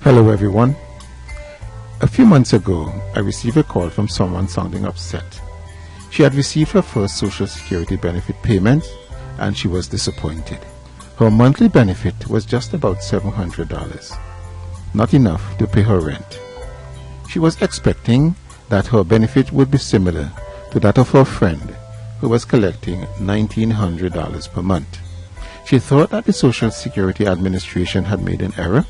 Hello everyone. A few months ago, I received a call from someone sounding upset. She had received her first Social Security benefit payment and she was disappointed. Her monthly benefit was just about $700, not enough to pay her rent. She was expecting that her benefit would be similar to that of her friend who was collecting $1,900 per month. She thought that the Social Security Administration had made an error,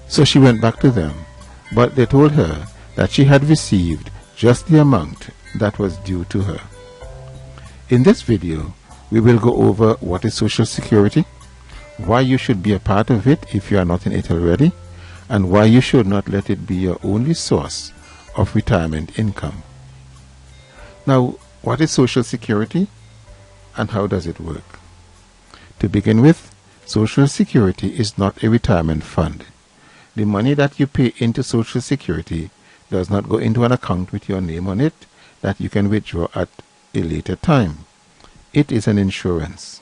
so she went back to them, but they told her that she had received just the amount that was due to her. In this video, we will go over what is Social Security, why you should be a part of it if you are not in it already, and why you should not let it be your only source of retirement income. Now, what is Social Security and how does it work? To begin with, Social Security is not a retirement fund. The money that you pay into Social Security does not go into an account with your name on it that you can withdraw at a later time. It is an insurance.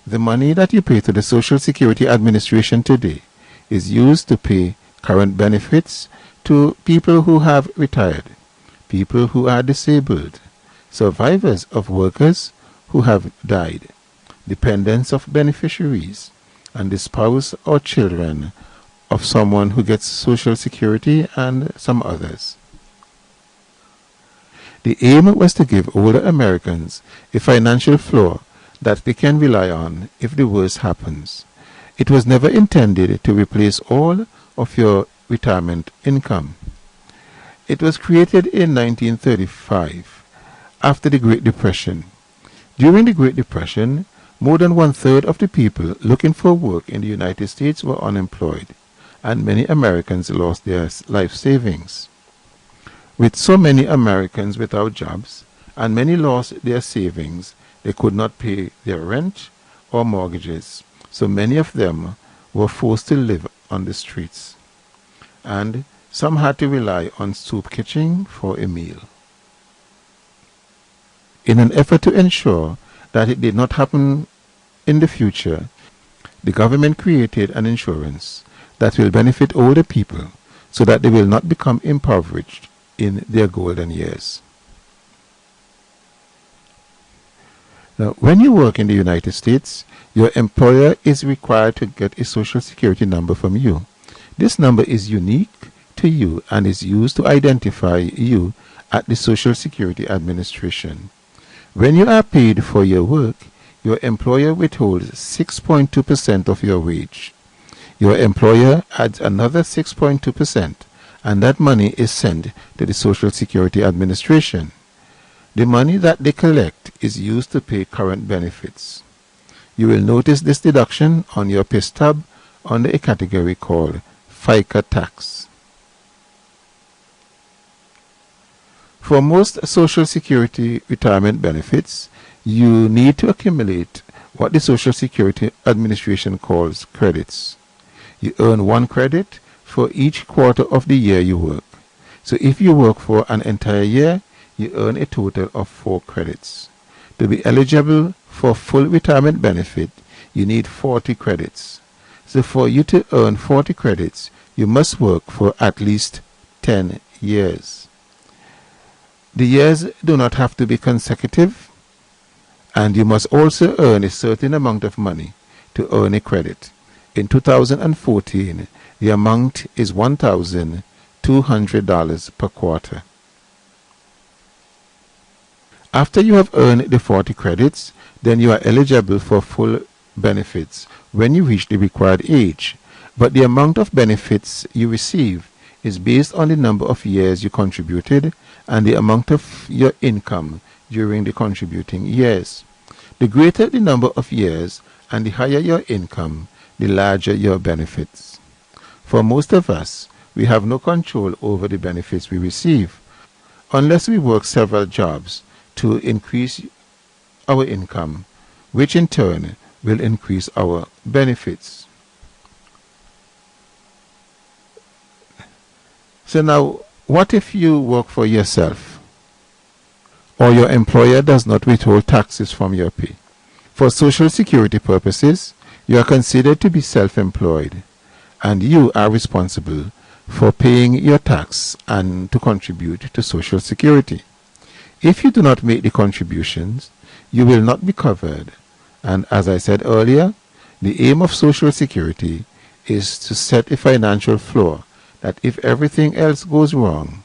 The money that you pay to the Social Security Administration today is used to pay current benefits to people who have retired, people who are disabled, survivors of workers who have died, dependents of beneficiaries, and the spouse or children of someone who gets Social Security, and some others. The aim was to give older Americans a financial floor that they can rely on if the worst happens. It was never intended to replace all of your retirement income. It was created in 1935 after the Great Depression. During the Great Depression, more than one-third of the people looking for work in the United States were unemployed, and many Americans lost their life savings. With so many Americans without jobs, and many lost their savings, they could not pay their rent or mortgages, so many of them were forced to live on the streets, and some had to rely on soup kitchen for a meal. In an effort to ensure that it did not happen in the future, the government created an insurance that will benefit older people so that they will not become impoverished in their golden years. Now, when you work in the United States, your employer is required to get a Social Security number from you. This number is unique to you and is used to identify you at the Social Security Administration. When you are paid for your work, your employer withholds 6.2% of your wage. Your employer adds another 6.2%, and that money is sent to the Social Security Administration. The money that they collect is used to pay current benefits. You will notice this deduction on your pay stub under a category called FICA tax. For most Social Security retirement benefits, you need to accumulate what the Social Security Administration calls credits. You earn 1 credit for each quarter of the year you work. So if you work for an entire year, you earn a total of 4 credits. To be eligible for full retirement benefit, you need 40 credits. So for you to earn 40 credits, you must work for at least 10 years. The years do not have to be consecutive, and you must also earn a certain amount of money to earn a credit. In 2014, the amount is $1,200 per quarter. After you have earned the 40 credits, then you are eligible for full benefits when you reach the required age. But the amount of benefits you receive is based on the number of years you contributed and the amount of your income during the contributing years. The greater the number of years and the higher your income, the larger your benefits. For most of us, we have no control over the benefits we receive, unless we work several jobs to increase our income, which in turn will increase our benefits. So now, what if you work for yourself, or your employer does not withhold taxes from your pay? For Social Security purposes, you are considered to be self-employed, and you are responsible for paying your tax and to contribute to Social Security. If you do not make the contributions, you will not be covered. And as I said earlier, the aim of Social Security is to set a financial floor that if everything else goes wrong,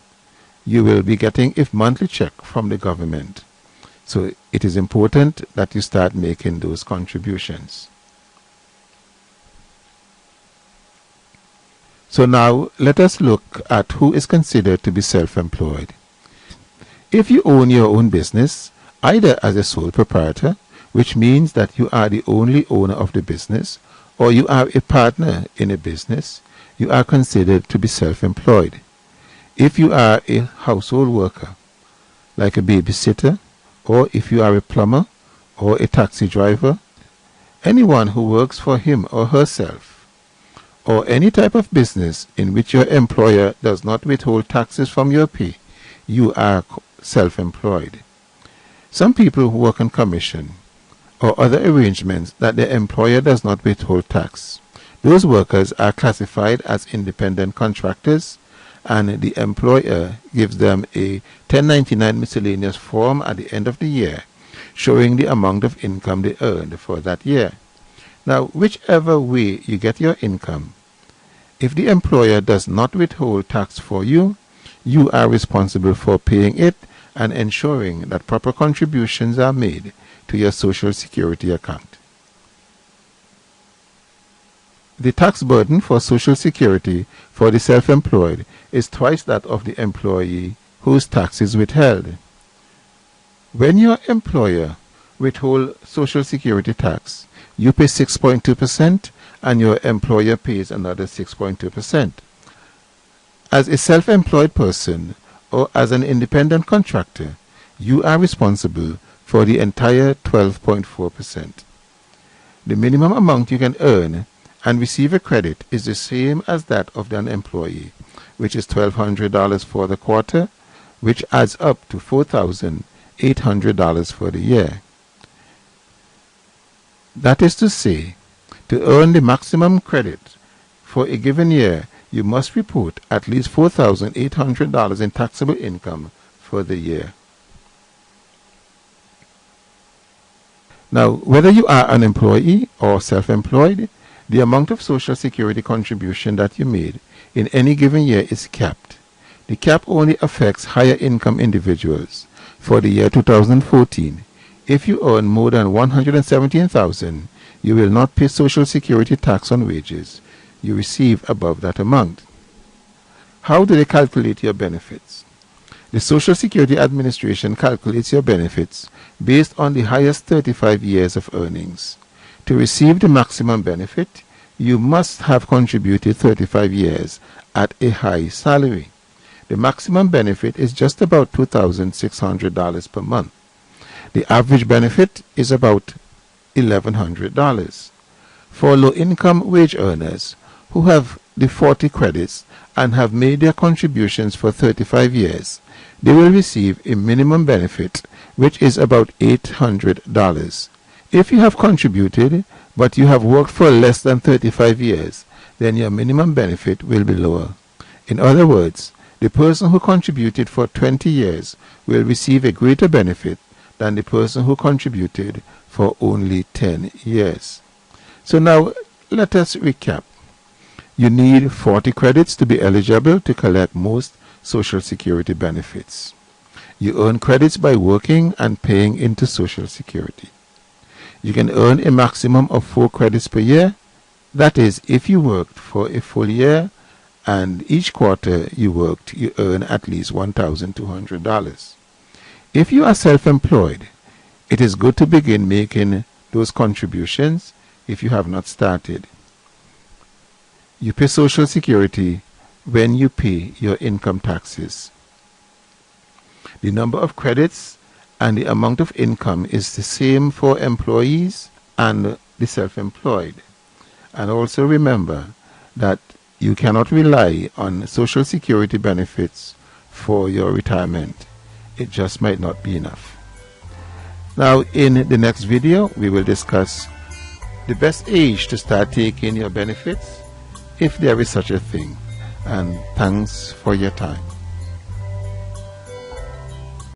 you will be getting a monthly check from the government. So it is important that you start making those contributions. So now let us look at who is considered to be self-employed. If you own your own business, either as a sole proprietor, which means that you are the only owner of the business, or you are a partner in a business, you are considered to be self-employed. If you are a household worker, like a babysitter, or if you are a plumber or a taxi driver, anyone who works for him or herself, or any type of business in which your employer does not withhold taxes from your pay, you are self-employed. Some people who work on commission or other arrangements that their employer does not withhold tax, those workers are classified as independent contractors, and the employer gives them a 1099 miscellaneous form at the end of the year showing the amount of income they earned for that year. Now, whichever way you get your income, if the employer does not withhold tax for you, you are responsible for paying it and ensuring that proper contributions are made to your Social Security account. The tax burden for Social Security for the self-employed is twice that of the employee whose tax is withheld. When your employer withholds Social Security tax, you pay 6.2% and your employer pays another 6.2%. As a self-employed person or as an independent contractor, you are responsible for the entire 12.4%. The minimum amount you can earn and receive a credit is the same as that of an employee, which is $1,200 for the quarter, which adds up to $4,800 for the year. That is to say, to earn the maximum credit for a given year, you must report at least $4,800 in taxable income for the year. Now, whether you are an employee or self-employed, the amount of Social Security contribution that you made in any given year is capped. The cap only affects higher income individuals. For the year 2014, if you earn more than $117,000, you will not pay Social Security tax on wages you receive above that amount. How do they calculate your benefits? The Social Security Administration calculates your benefits based on the highest 35 years of earnings. To receive the maximum benefit, you must have contributed 35 years at a high salary. The maximum benefit is just about $2,600 per month. The average benefit is about $1,100. For low-income wage earners who have the 40 credits and have made their contributions for 35 years, they will receive a minimum benefit which is about $800. If you have contributed but you have worked for less than 35 years, then your minimum benefit will be lower. In other words, the person who contributed for 20 years will receive a greater benefit than the person who contributed for only 10 years. So now let us recap. You need 40 credits to be eligible to collect most Social Security benefits. You earn credits by working and paying into Social Security. You can earn a maximum of 4 credits per year. That is, if you worked for a full year and each quarter you worked, you earn at least $1,200. If you are self-employed, it is good to begin making those contributions if you have not started. You pay Social Security when you pay your income taxes. The number of credits and the amount of income is the same for employees and the self-employed. And also remember that you cannot rely on Social Security benefits for your retirement. It just might not be enough. Now, in the next video, we will discuss the best age to start taking your benefits if there is such a thing. And thanks for your time.